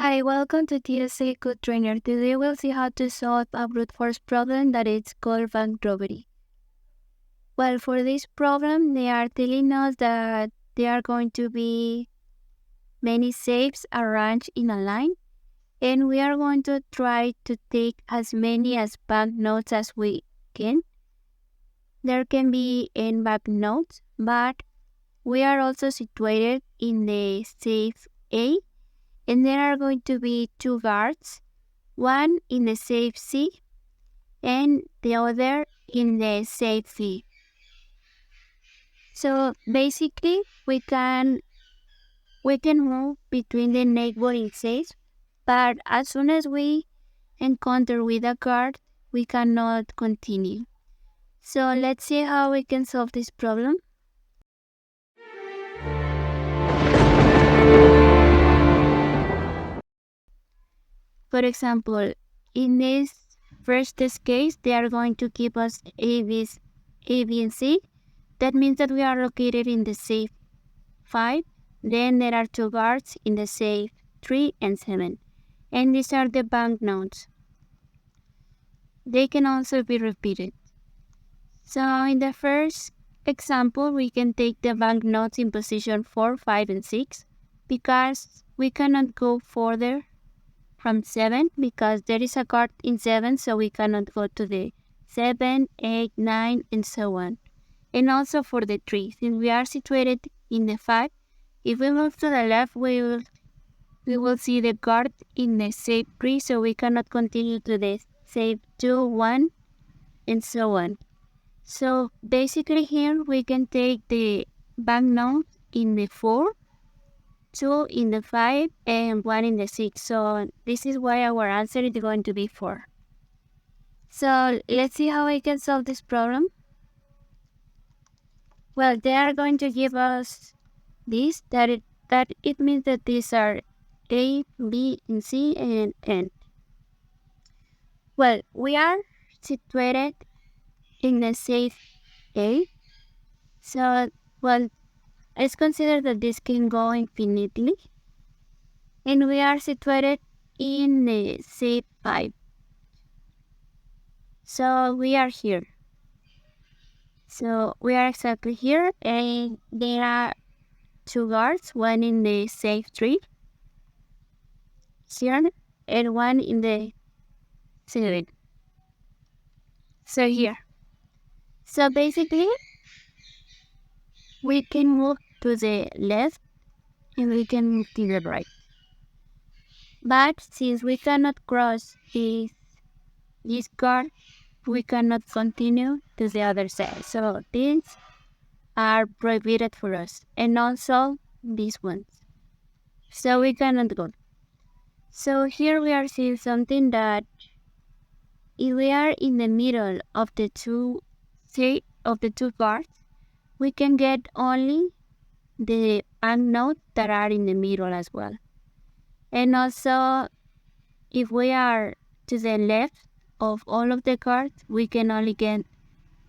Hi, welcome to TSA Code Trainer. Today we'll see how to solve a brute force problem that is called bank robbery. Well, for this problem, they are telling us that there are going to be many safes arranged in a line, and we are going to try to take as many as banknotes as we can. There can be n banknotes, but we are also situated in the safe A, and there are going to be two guards, one in the safe C and the other in the safe B. So basically we can move between the neighboring safes, but as soon as we encounter with a guard, we cannot continue. So let's see how we can solve this problem. For example, in this first case, they are going to give us A, B, and C. That means that we are located in the safe 5. Then there are two guards in the safe 3 and 7. And these are the banknotes. They can also be repeated. So in the first example, we can take the banknotes in position 4, 5, and 6 because we cannot go further from 7 because there is a guard in 7, so we cannot go to the 7, 8, 9, and so on. And also for the 3, since we are situated in the 5, if we move to the left, we will see the guard in the safe 3, so we cannot continue to the safe 2, 1, and so on. So basically here we can take the banknote in the 4, 2 in the 5, and 1 in the 6. So this is why our answer is going to be 4. So let's see how we can solve this problem. Well, they are going to give us this, that it means that these are A, B, and C, and N. Well, we are situated in the safe A. So, well, let's consider that this can go infinitely. And we are situated in the safe 5. So, we are here. So, we are exactly here, and there are two guards, one in the safe 3 here, and one in the 7. So here. So basically, we can move to the left and we can move to the right. But since we cannot cross this guard, we cannot continue to the other side. So these are prohibited for us, and also these ones. So we cannot go. So here we are seeing something that if we are in the middle of the two guards, we can get only the banknotes that are in the middle as well. And also, if we are to the left of all of the cards, we can only get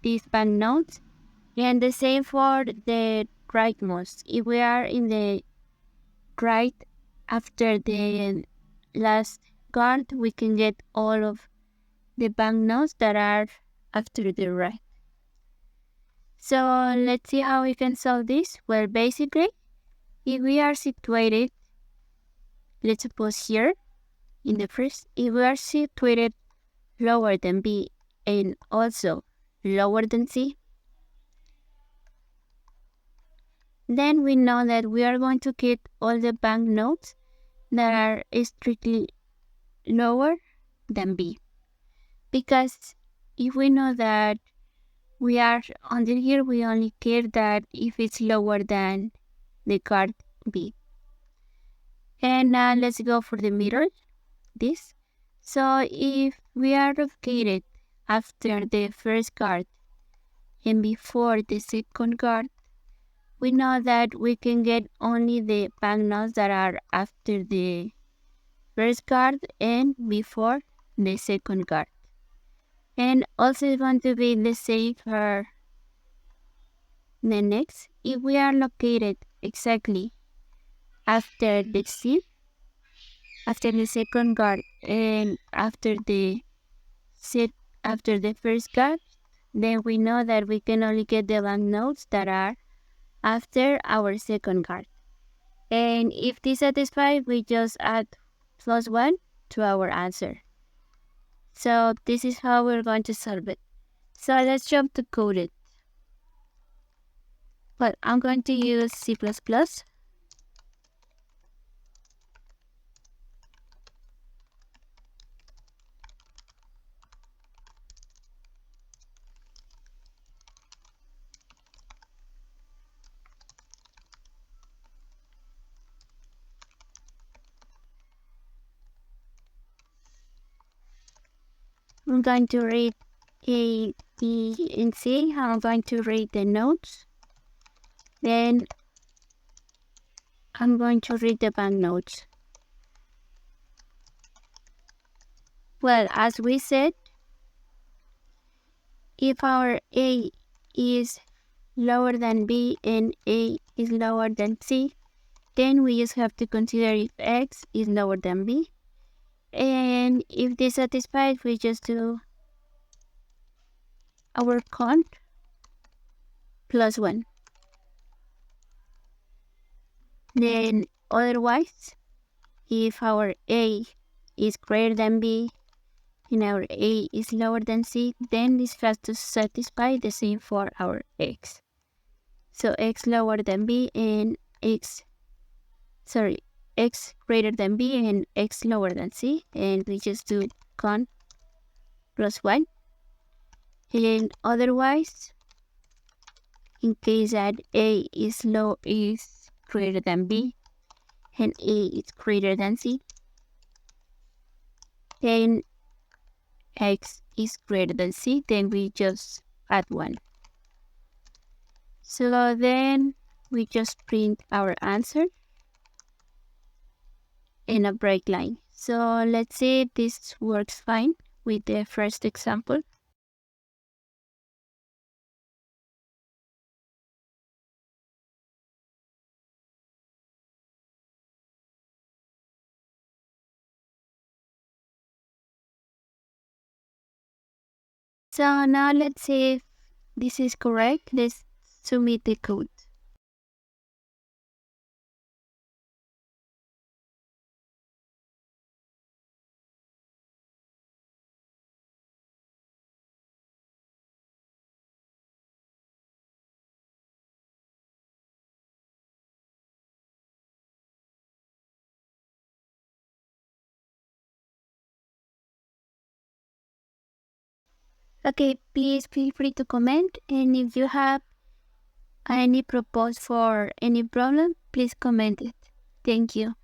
these banknotes. And the same for the rightmost. If we are in the right after the last card, we can get all of the banknotes that are after the right. So let's see how we can solve this. Well, basically, if we are situated, let's suppose here, in the first, if we are situated lower than B and also lower than C, then we know that we are going to get all the banknotes that are strictly lower than B. Because if we know that we are under here, we only care that if it's lower than the card B. And now let's go for the middle, this. So if we are located after the first card and before the second card, we know that we can get only the banknotes that are after the first card and before the second card. And also it's going to be the same for the next. If we are located exactly after the C, after the second guard and after the first guard, then we know that we can only get the banknotes that are after our second guard. And if dissatisfied, we just add +1 to our answer. So this is how we're going to solve it. So let's jump to code it. But I'm going to use C++. I'm going to read A, B, and C. I'm going to read the notes. Then I'm going to read the banknotes. Well, as we said, if our A is lower than B and A is lower than C, then we just have to consider if X is lower than B. And if dissatisfied, we just do our count +1. Then otherwise, if our A is greater than B and our A is lower than C, then this has to satisfy the same for our X. So X lower than B and X greater than B and X lower than C, and we just do count +1. And otherwise, in case that A is greater than B and A is greater than C, then X is greater than C, then we just add 1. So then we just print our answer in a break line. So let's see if this works fine with the first example. So now let's see if this is correct. Let's submit the code. Okay, please feel free to comment, and if you have any proposal for any problem, please comment it. Thank you.